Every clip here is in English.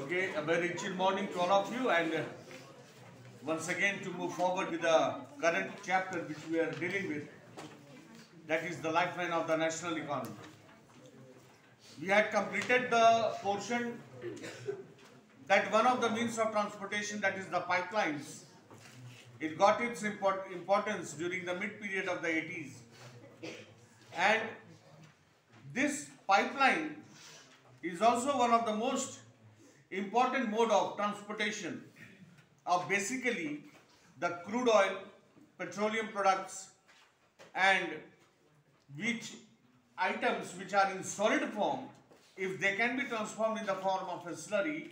Okay, a very chill morning to all of you, and once again to move forward with the current chapter which we are dealing with, that is the lifeline of the national economy. We had completed the portion that one of the means of transportation, that is the pipelines, it got its importance during the mid-period of the 80s. And this pipeline is also one of the most important mode of transportation of basically the crude oil, petroleum products, and which items which are in solid form, if they can be transformed in the form of a slurry,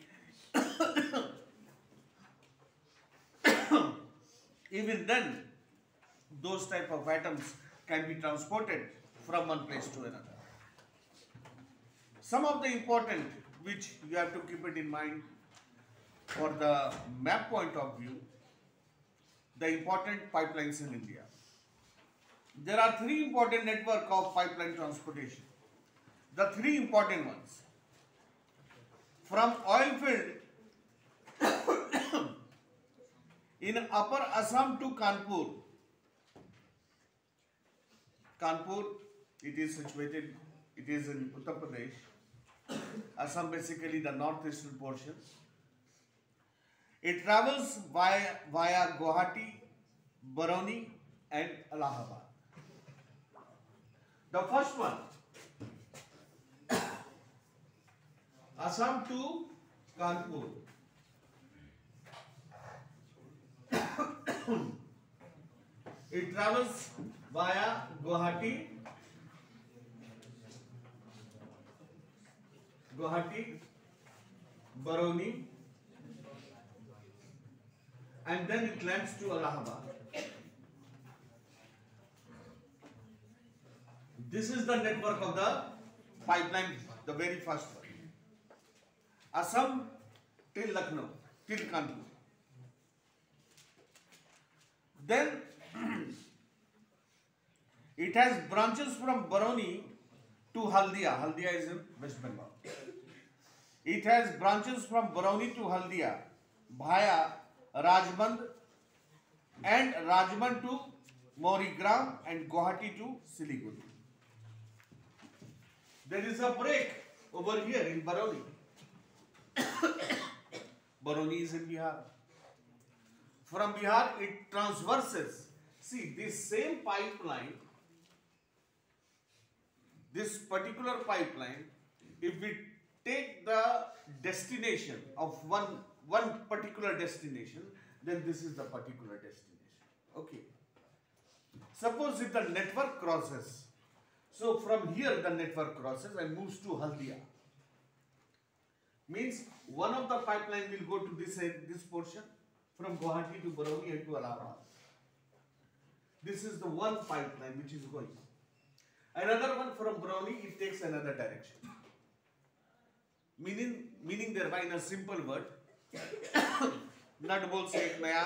even then those type of items can be transported from one place to another. Some of the important which you have to keep it in mind for the map point of view, the important pipelines in India. There are three important network of pipeline transportation. The three important ones. From oil field in Upper Assam to Kanpur. Kanpur, it is situated, it is in Uttar Pradesh. Assam basically the northeastern portion. It travels via Guwahati, Barauni and Allahabad. The first one, Assam to Kanpur. It travels via Guwahati, Barauni, and then it lands to Allahabad. This is the network of the pipeline, the very first one. Assam till Lucknow, till Kanpur. Then it has branches from Barauni to Haldia. Haldia is in West Bengal. It has branches from Barauni to Haldia via Rajband, and Rajband to Maurigram, and Guwahati to Siliguri. There is a break over here in Barauni. Barauni is in Bihar. From Bihar, it transverses. See, this same pipeline, this particular pipeline, if we take the destination of one particular destination, then this is the particular destination. Okay. Suppose if the network crosses, so from here the network crosses and moves to Haldia. Means one of the pipeline will go to this portion, from Guwahati to Barauni and to Allahabad. This is the one pipeline which is going. Another one from Barauni, it takes another direction. Meaning thereby in a simple word, nut bolt से एक नया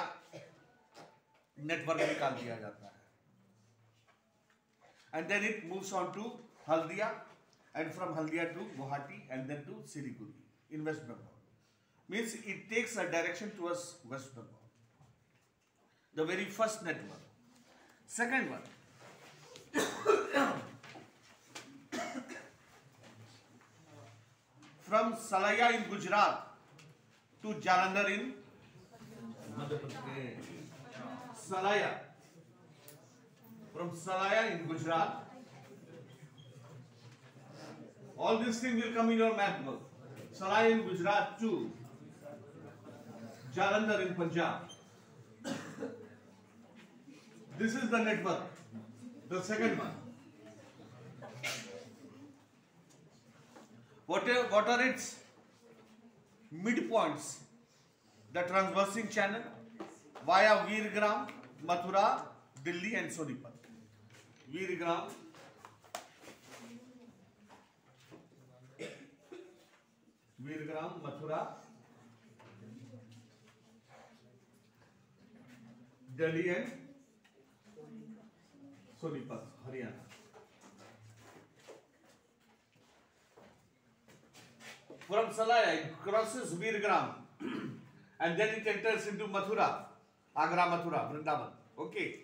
network निकाल दिया जाता है. And then it moves on to Haldia, and from Haldia to Guwahati, and then to Siliguri in West Bengal. Means it takes a direction towards West Bengal. The very first network. Second one. From Salaya in Gujarat to Jalandhar in Madhya Pradesh. Salaya. From Salaya in Gujarat. All these things will come in your map book. Salaya in Gujarat to Jalandhar in Punjab. This is the network. The second one. What are its midpoints? The transversing channel via Veergram, Mathura, Delhi and Sonipat. Veergram, Mathura, Delhi and Sonipat, Haryana. From Salaya, it crosses Veergram, and then it enters into Mathura, Agra, Mathura, Vrindavan. Okay,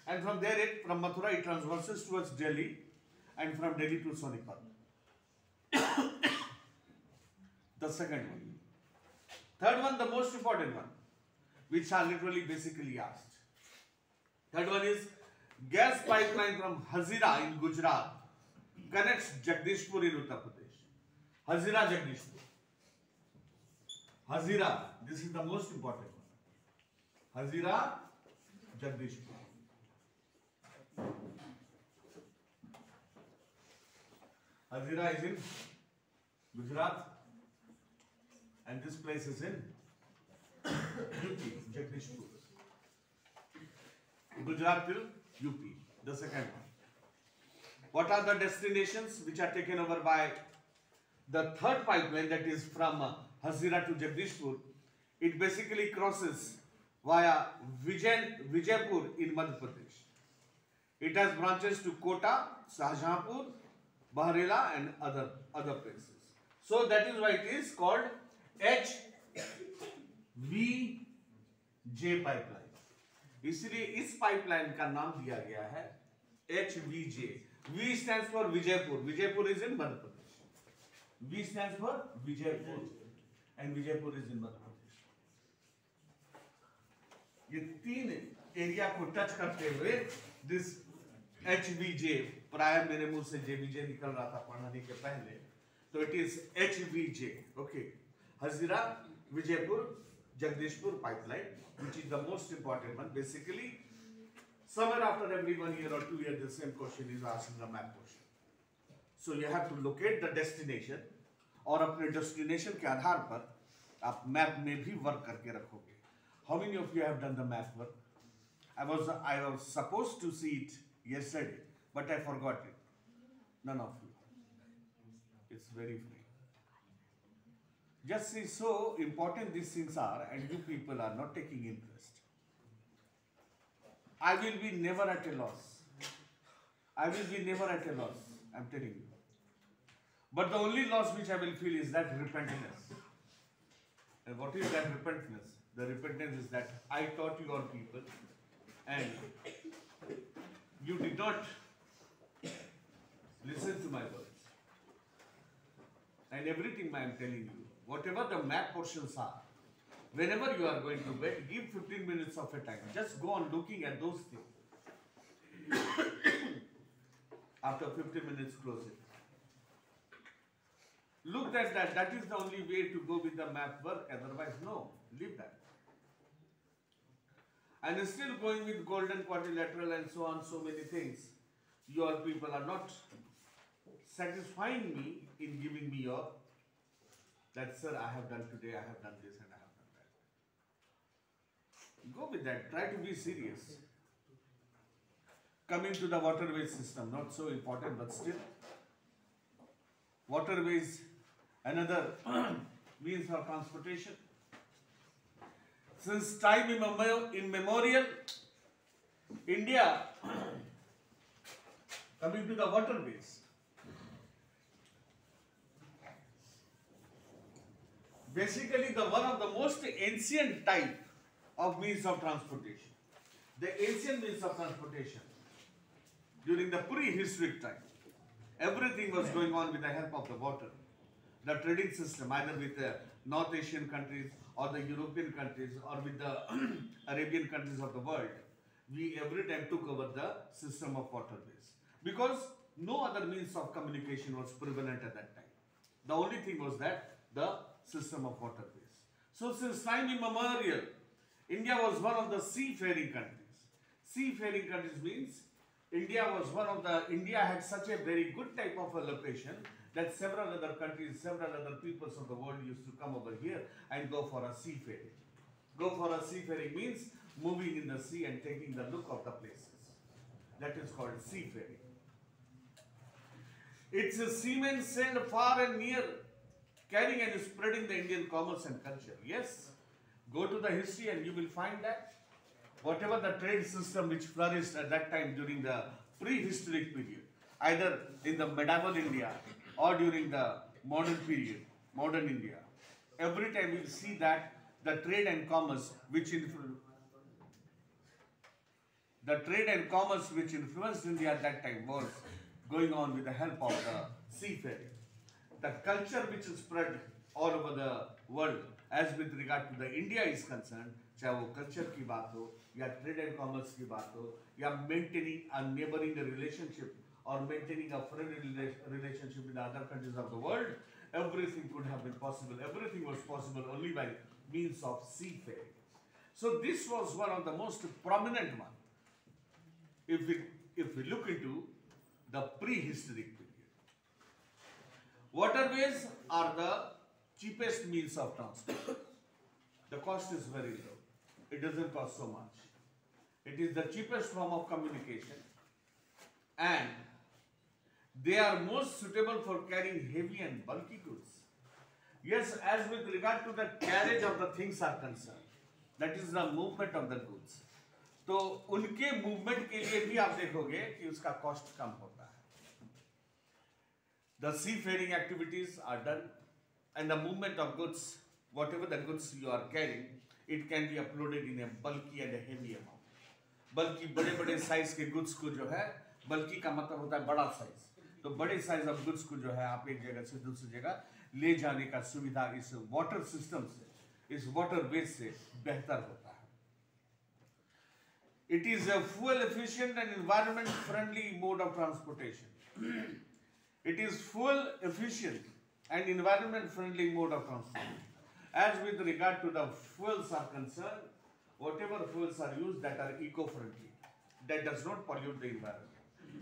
and from there, from Mathura, it transverses towards Delhi, and from Delhi to Sonipat. The second one. Third one, the most important one, which are literally basically asked. Third one is gas pipeline from Hazira in Gujarat connects Jagdishpur in Uttar Pradesh. Hazira Jagdishpur. Hazira, this is the most important one. Hazira Jagdishpur. Hazira is in Gujarat, and this place is in UP, Jagdishpur. Gujarat till UP, the second one. What are the destinations which are taken over by the third pipeline, that is from Hazira to Jagdishpur? It basically crosses via Vijaypur in Madhya Pradesh. It has branches to Kota, Shahjahanpur, Bareilly and other places. So that is why it is called HVJ pipeline. इसलिए इस pipeline का नाम दिया गया है HVJ. V stands for Vijaypur. Vijaypur is in Madhya Pradesh. V stands for Vijaypur, and Vijaypur is in Madhya Pradesh. ये तीन area को टच करते हुए दिस HVJ, प्राय मेरे मुंह से JVJ निकल रहा था पढ़ने के पहले, तो it is HVJ. Okay, Hazira Vijaypur Jagdishpur pipeline, which is the most important one. Basically, somewhere after every 1 year or 2 years, the same question is asked in the map question. So you have to locate the destination, और अपने destination के आधार पर आप map में भी work करके रखोगे. How many of you have done the map work? I was supposed to see it yesterday, but I forgot it. None of you. It's very free. Just see, so important these things are, and you people are not taking interest. I will be never at a loss. I will be never at a loss, I'm telling you. But the only loss which I will feel is that repentance. And what is that repentance? The repentance is that I taught you all people, and you did not listen to my words. And everything I am telling you, whatever the map portions are, whenever you are going to bed, give 15 minutes of a time. Just go on looking at those things. After 15 minutes, close it. Look at that. That is the only way to go with the map work. Otherwise, no. Leave that. And still going with golden quadrilateral and so on, so many things. You all people are not satisfying me in giving me your that, sir, I have done today, I have done this and I have done that. Go with that. Try to be serious. Coming to the waterways system, not so important, but still. Waterways, another means of transportation. Since time immemorial, India, coming to the waterways, basically one of the most ancient type of means of transportation. The ancient means of transportation during the prehistoric time, everything was going on with the help of the water. The trading system, either with the North Asian countries or the European countries or with the Arabian countries of the world, we every time took over the system of waterways, because no other means of communication was prevalent at that time. The only thing was that the system of waterways. So since time immemorial, India was one of the seafaring countries. Seafaring countries means India had such a very good type of a location that several other countries, several other peoples of the world used to come over here and go for a seafaring. Go for a seafaring means moving in the sea and taking the look of the places. That is called seafaring. It's a seamen sent far and near, carrying and spreading the Indian commerce and culture. Yes, go to the history and you will find that whatever the trade system which flourished at that time during the prehistoric period, either in the medieval India or during the modern period, modern India, every time we see that the trade and commerce which influenced India at that time was going on with the help of the seafaring. The culture which is spread all over the world as with regard to the India is concerned, चाहे वो culture की बात हो या trade and commerce की बात हो या maintaining a neighboring relationship or maintaining a friendly relationship with other countries of the world, everything could have been possible. Everything was possible only by means of seafaring. So this was one of the most prominent one. If we look into the prehistoric period, waterways are the cheapest means of transport. The cost is very low. It doesn't cost so much. It is the cheapest form of communication, and they are most suitable for carrying heavy and bulky goods. Yes, as with regard to the carriage of the things are concerned, that is the movement of the goods. तो उनके movement के लिए भी आप देखोगे कि उसका cost कम होता है. The seafaring activities are done, and the movement of goods, whatever the goods you are carrying, it can be uploaded in a bulky and a heavy amount. बल्कि बड़े-बड़े साइज के गुड्स को जो है, बल्कि का मतलब होता है बड़ा साइज. तो बड़े साइज ऑफ गुड्स को जो है आप एक जगह से दूसरी जगह ले जाने का सुविधा इस वाटर सिस्टम से, इस वाटर वेज से बेहतर होता है. It is a fuel efficient and environment friendly mode of transportation. It is fuel efficient and environment friendly mode of transportation. As with regard to the fuels are concerned, whatever fuels are used that are eco-friendly, that does not pollute the environment.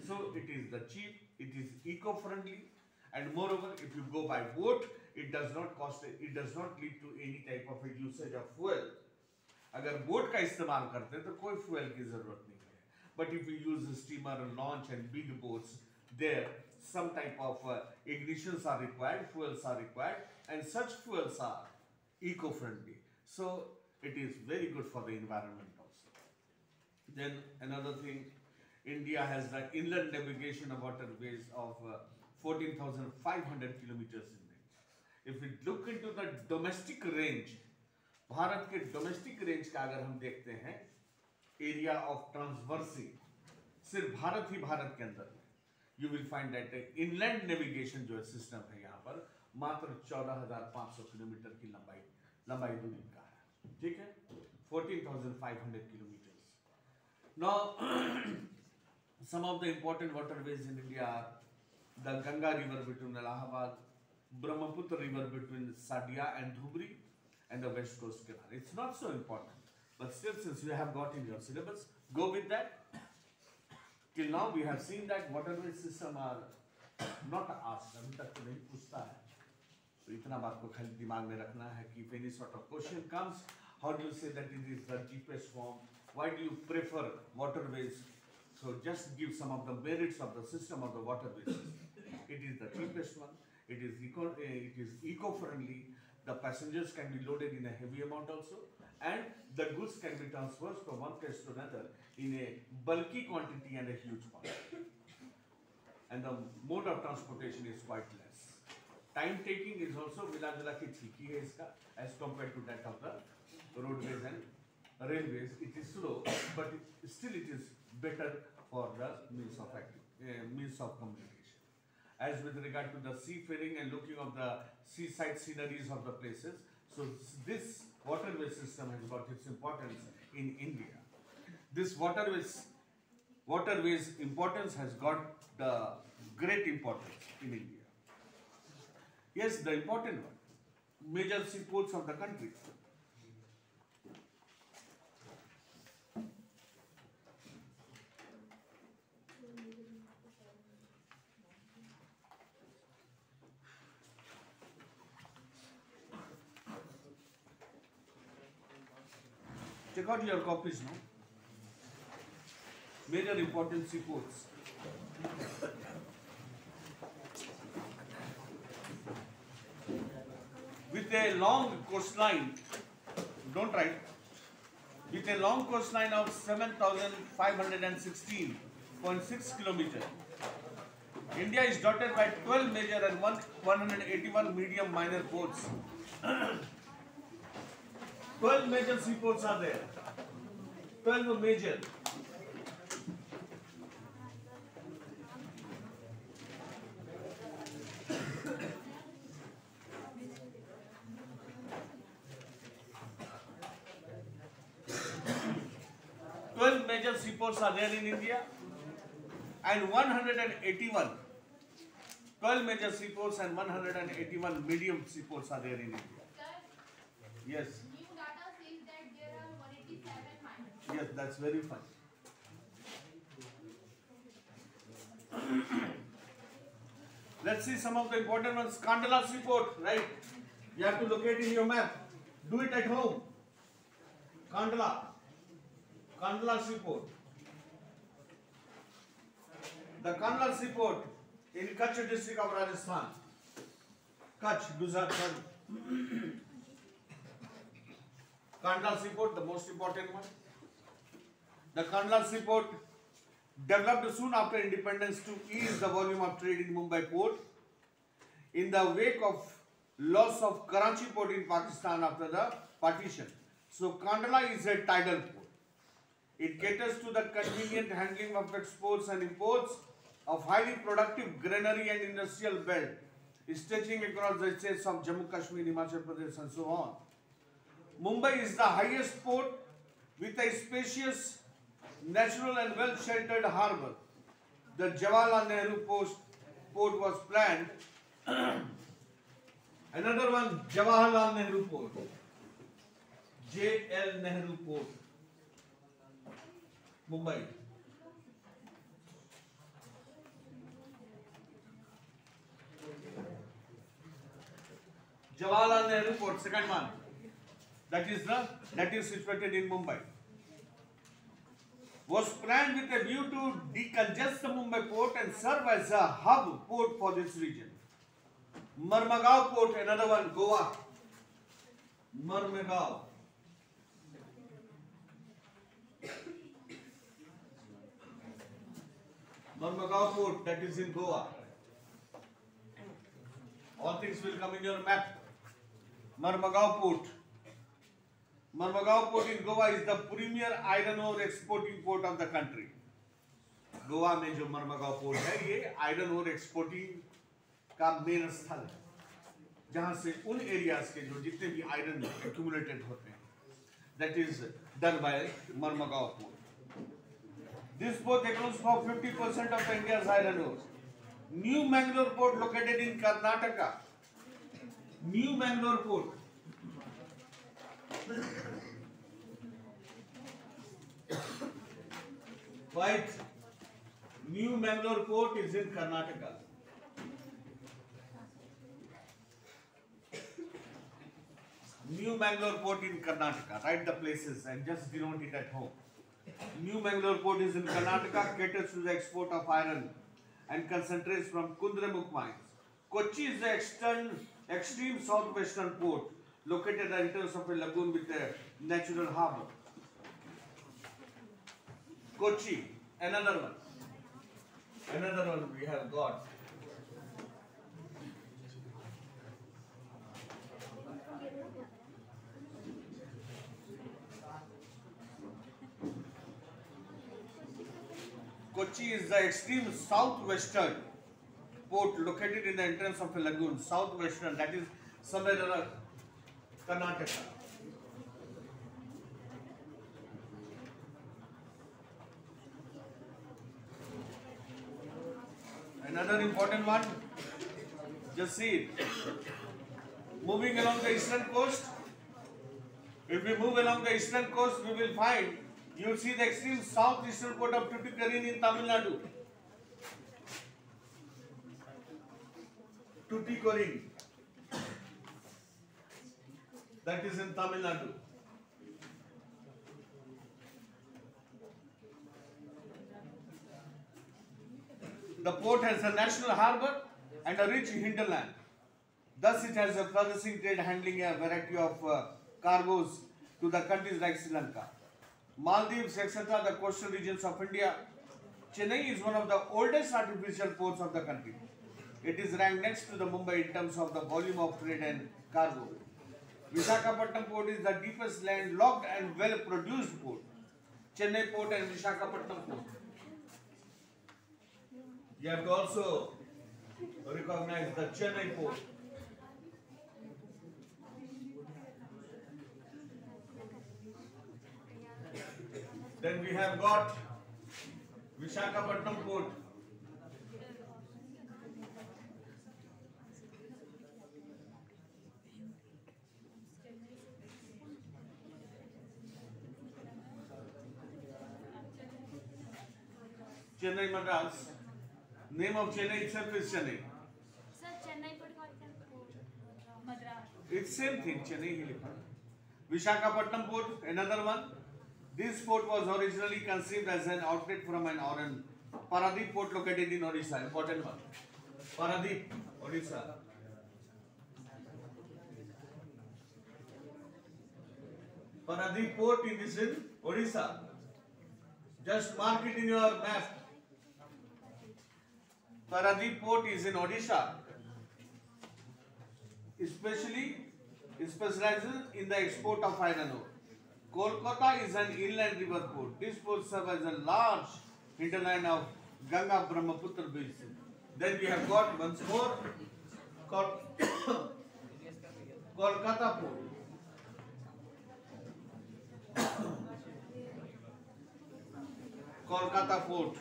So it is the cheap, it is eco-friendly, and moreover, if you go by boat, it does not cost, it does not lead to any type of a usage of fuel. अगर boat का इस्तेमाल करते हैं तो कोई fuel की जरूरत नहीं है. But if you use steamer, launch and big boats, there some type of ignitions are required, fuels are required, and such fuels are eco-friendly. So it is very good for the environment also. Then another thing, India has the inland navigation of waterways of 14,500 kilometers in length. If we look into the domestic range, Bharat के domestic range का अगर हम देखते हैं, area of ट्रांसवर्सी, सिर्फ भारत ही भारत के अंदर में, you will find that inland navigation जो सिस्टम है यहाँ पर मात्र 14,500 किलोमीटर की लंबाई दूरी का है. ठीक है, 14,500 kilometres. Now some of the important waterways in India are the Ganga river between Allahabad, Brahmaputra river between Sadiya and Dhubri, and the west coast canal. It's not so important, but still, since you have got in your syllabus, go with that. Till now we have seen that waterway system are not asked, अभी तक तो नहीं पूछता है. तो इतना बात को खाली दिमाग में रखना है कि if any sort of question comes, how do you say that it is the cheapest form? Why do you prefer waterways? So just give some of the merits of the system of the waterways. It is the cheapest one. It is eco-friendly. The passengers can be loaded in a heavy amount also, and the goods can be transferred from one place to another in a bulky quantity and a huge quantity. And the mode of transportation is quite less. Time taking is also मिला-जुला के ठीक ही है इसका, as compared to that of the roadways and railways. It is slow, but still it is better for the means of communication. As with regard to the seafaring and looking of the seaside sceneries of the places, so this waterway system has got its importance in India. This waterways importance has got the great importance in India. Yes, the important one, major seaports of the country. Check out your copies now. Major important seaports. With a long coastline, don't write, with a long coastline of 7,516.6 kilometers India is dotted by 12 major and 181 medium minor ports. 12 major seaports are there. 12 major. Major seaports are there in India and 181. 12 major seaports and 181 medium seaports are there in India. Yes. New data says that there are 187 minors. Yes, that's very fine. Let's see some of the important ones. Kandla seaport, right? You have to locate in your map. Do it at home. Kandla seaport. The Kandla seaport in Kutch district of Rajasthan. Kutch, Gujarat. Kandla seaport, the most important one. The Kandla seaport developed soon after independence to ease the volume of trade in Mumbai port. In the wake of loss of Karachi port in Pakistan after the partition. So Kandla is a tidal port. It caters to the convenient handling of exports and imports of highly productive granary and industrial belt, stretching across the states of Jammu Kashmir, Himachal Pradesh and so on. Mumbai is the highest port with a spacious, natural and well-sheltered harbour. The Jawaharlal Nehru port was planned. Another one, Jawaharlal Nehru Port. J.L. Nehru Port. Mumbai. Jawaharlal Nehru Port, second one. That is situated in Mumbai. Was planned with a view to decongest the Mumbai port and serve as a hub port for this region. Marmagao Port, another one, Goa. Marmagao. Marmagao Port, that is in Goa. All things will come in your map. Marmagao Port. Marmagao Port in Goa is the premier iron ore exporting port of the country. Goa में जो मरमगांव port है ये iron ore exporting का main स्थल है, जहां से उन एरियाज के जो जितने भी आयरन एक्यूमुलेटेड होते हैं, that is done by Marmagao port. This port accounts for 50% of India's iron ore. New Mangalore port located in Karnataka. New Mangalore port. Right. New Mangalore port is in Karnataka. New Mangalore port in Karnataka. Write the places and just denote it at home. New Mangalore port is in Karnataka, caters to the export of iron and concentrates from Kundramukh mines. Kochi is the extreme southwestern port, located at the entrance of a lagoon with a natural harbour. Kochi, another one. Another one we have got. Kochi is the extreme southwestern port located in the entrance of a lagoon. Southwestern, that is somewhere around Karnataka. Another important one, just see it. Moving along the eastern coast, if we move along the eastern coast, we will find, you will see the extreme southeastern port of Tuticorin in Tamil Nadu. Tuticorin, that is in Tamil Nadu. The port has a national harbour and a rich hinterland. Thus, it has a flourishing trade handling a variety of cargoes to the countries like Sri Lanka, Maldives, etc., the coastal regions of India, Chennai is one of the oldest artificial ports of the country. It is ranked next to the Mumbai in terms of the volume of trade and cargo. Visakhapatnam port is the deepest landlocked and well-produced port. Chennai port and Visakhapatnam port. You have to also recognize the Chennai port. Then we have got Visakhapatnam port. Chennai Madras. Name of Chennai itself is Chennai. Sir, Chennai port Madras. It's same thing, Chennai ही लिखा. Visakhapatnam port, another one. This port was originally conceived as an outlet from an Oran. Paradip port located in Odisha, important one. Paradip, Odisha. Paradip port is in Odisha. Just mark it in your map. Paradip port is in Odisha. Especially specializes in the export of iron ore. Kolkata is an inland river port. This port serves as a large hinterland of Ganga Brahmaputra basin. Then we have got once more Kolkata port. Kolkata port.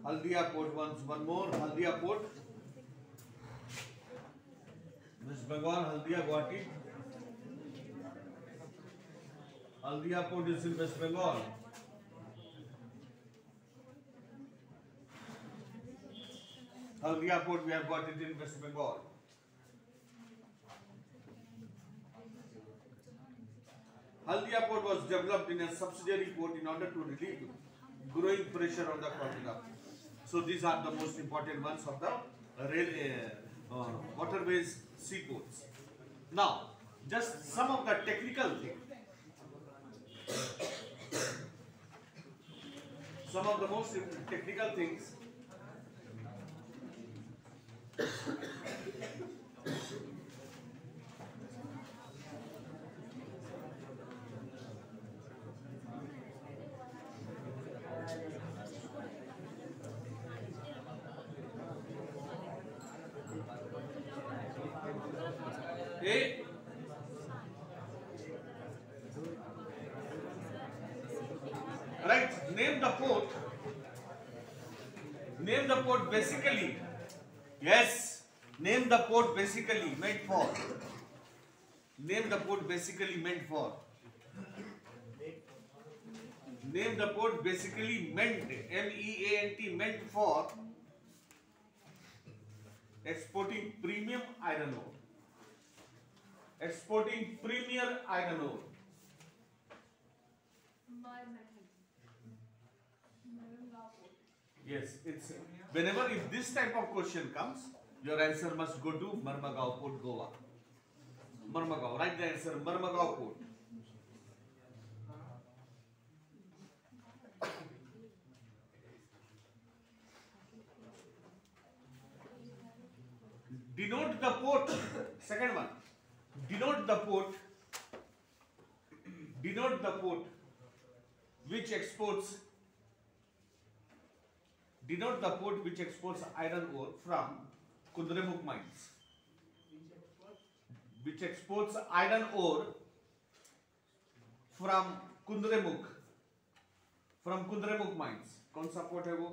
Haldia port one more. Haldia port. West Bengal, Haldia, Guwahati. Haldia port is in West Bengal. Haldia port, we have got it in West Bengal. Haldia port was developed in a subsidiary port in order to relieve growing pressure on the Kolkata. So these are the most important ones of the waterways seaports. Now, just some of the technical things. Some of the most technical things. A. Right, name the port. Name the port basically. Yes, name the port basically meant for. Name the port basically meant for. Name the port basically meant, MEANT, meant for exporting premium iron ore. Exporting premier iron ore. Yes, it's whenever if this type of question comes, your answer must go to Marmagao Port, Goa. Marmagao, write the answer, Marmagao Port. Denote the port. Second one. Denote the port which exports iron ore from Kundremukh mines. Which exports iron ore from Kundremukh mines. कौन सा port है वो?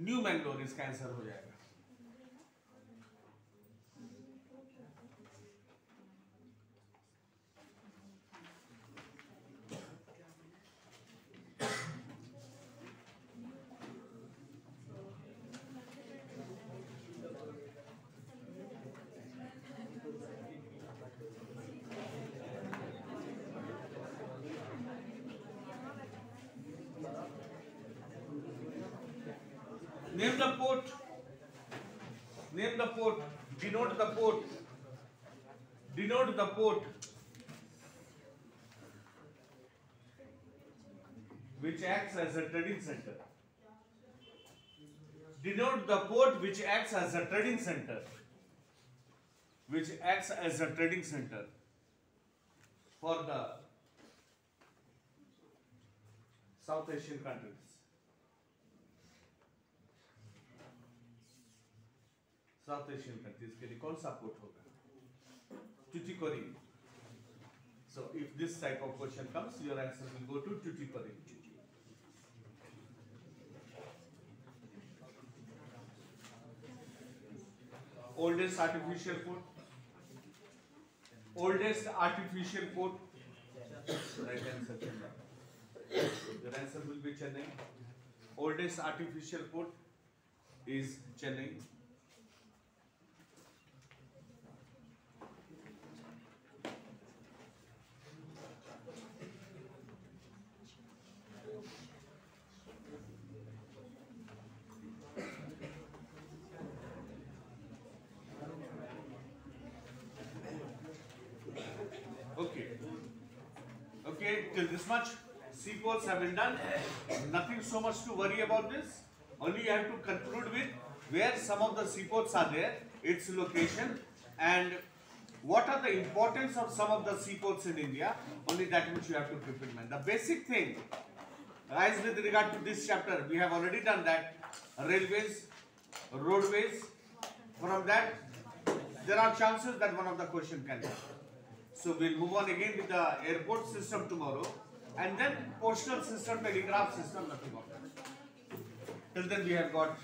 New Mangalore इसका answer हो जाएगा. Name the port. Denote the port denote the port which acts as a trading center. Denote the port which acts as a trading center. Which acts as a trading center for the South Asian countries. South Asian countries के लिए कौन सा port होगा? Tuticorin. So if this type of question comes, your answer will go to Tuticorin. Oldest artificial port. Oldest artificial port. Right answer Chennai. Your answer will be Chennai. Oldest artificial port is Chennai. Okay, till this much, seaports have been done. Nothing so much to worry about this. Only you have to conclude with where some of the seaports are there, its location, and what are the importance of some of the seaports in India. Only that which you have to keep in mind. The basic thing, as with regard to this chapter, we have already done that. Railways, roadways. From that, there are chances that one of the question can come. So we'll move on again with the airport system tomorrow, and then postal system, telegraph system, nothing of that. Till then we have got